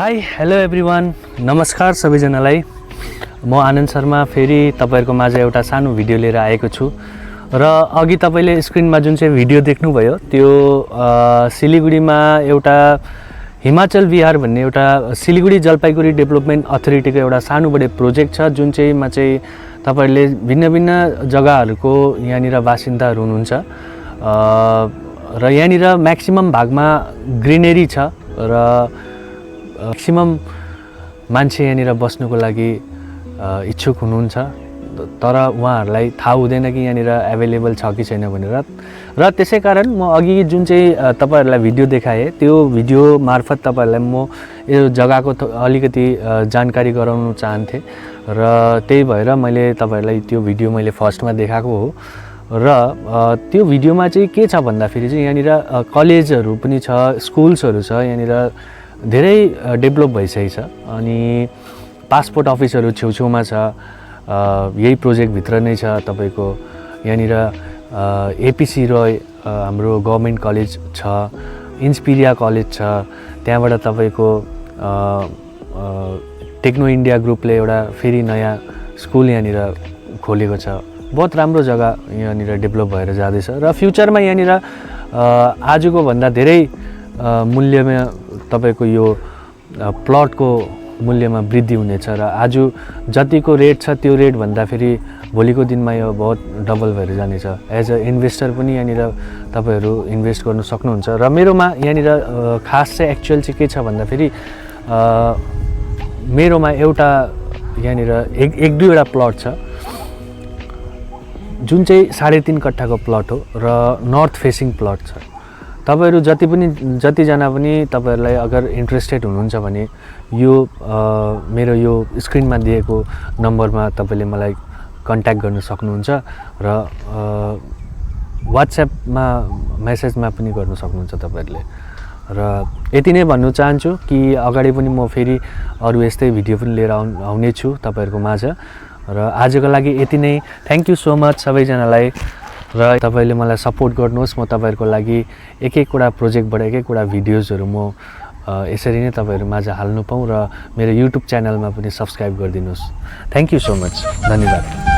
Hi hello everyone, नमस्कार सबैजनालाई। म आनन्द शर्मा फेरि तपाईहरुको माझ एउटा सानो भिडियो लिएर आएको छु र अघि तपाईले स्क्रिनमा जुन चाहिँ भिडियो देख्नुभयो त्यो सिलिगुडीमा एउटा हिमाचल विहार भन्ने एउटा सिलिगुडी जलपाइगुडी डेभलपमेन्ट अथोरिटीको एउटा सानोबडे प्रोजेक्ट छ, जुन चाहिँमा चाहिँ तपाईहरुले भिन्न भिन्न जग्गाहरुको यहाँनिर बासिन्दाहरु हुनुहुन्छ र यहाँनिर म्याक्सिमम भागमा ग्रिनरी छ र म्याक्सिमम मान्छे यहाँनिर बस्नुको लागि इच्छुक हुनुहुन्छ, तर उहाँहरूलाई थाहा हुँदैन कि यहाँनिर एभाइलेबल छ कि छैन भनेर। र त्यसै कारण म अघि जुन चाहिँ तपाईहरुलाई भिडियो देखाएँ त्यो भिडियो मार्फत तपाईहरुलाई म यो जग्गाको अलिकति जानकारी गराउन चाहन्थे र त्यही भएर मैले तपाईहरुलाई त्यो भिडियो मैले फर्स्टमा देखाएको हो। र त्यो भिडियोमा चाहिँ के छ भन्दाखेरि चाहिँ यहाँनिर कलेजहरू पनि छ, स्कुल्सहरू छ, यहाँनिर धेरै डेभलप भइसकेको छ अनि पासपोर्ट अफिसहरू छेउछेउमा छ। यही प्रोजेक्टभित्र नै छ तपाईको यहाँनिर एपिसी रोय हाम्रो गभर्नमेन्ट कलेज छ, इन्सपिरिया कलेज छ, त्यहाँबाट तपाईको टेक्नो इन्डिया ग्रुपले एउटा फेरि नयाँ स्कुल यहाँनिर खोलेको छ। बहुत राम्रो जग्गा यहाँनिर डेभलप भएर जाँदैछ र फ्युचरमा यहाँनिर आजको भन्दा धेरै मूल्यमा तपाईको यो प्लटको मूल्यमा वृद्धि हुनेछ र आज जतिको रेट छ त्यो रेट भन्दा फेरि भोलिको दिनमा यो बहुत डबल भएर जानेछ। एज अ इन्भेस्टर पनि यहाँनिर तपाईहरु इन्भेस्ट गर्न सक्नुहुन्छ र मेरोमा यहाँनिर खास चाहिँ एक्चुअल चाहिँ के छ भन्दा फेरि मेरोमा एउटा यहाँनिर एक दुईवटा प्लट छ जुन चाहिँ 3.5 कट्ठाको प्लट हो र नर्थ फेसिङ प्लट छ। तपाईहरु जतिजना पनि तपाईहरुलाई अगर इन्ट्रेस्टेड हुनुहुन्छ भने यो मेरो यो स्क्रिनमा दिएको नम्बरमा तपाईले मलाई कन्ट्याक्ट गर्न सक्नुहुन्छ र व्हाट्सएपमा मेसेजमा पनि गर्न सक्नुहुन्छ तपाईहरुले। र यति नै भन्नु चाहन्छु कि अगाडि पनि म फेरि अरु यस्तै भिडियो पनि लिएर आउने छु तपाईहरुको माझ। र आजको लागि यति नै। थ्यांक यू सो मच सबैजनालाई र तपाईले मलाई सपोर्ट गर्नुहोस्। म तपाईहरुको लागि एक एकवटा प्रोजेक्टबाट एक एकवटा भिडियोजहरु म यसरी नै तपाईहरु माझ हाल्नु पाऊँ र मेरो युट्युब च्यानलमा पनि subscribe गरिदिनुस्। Thank you so much. धन्यवाद।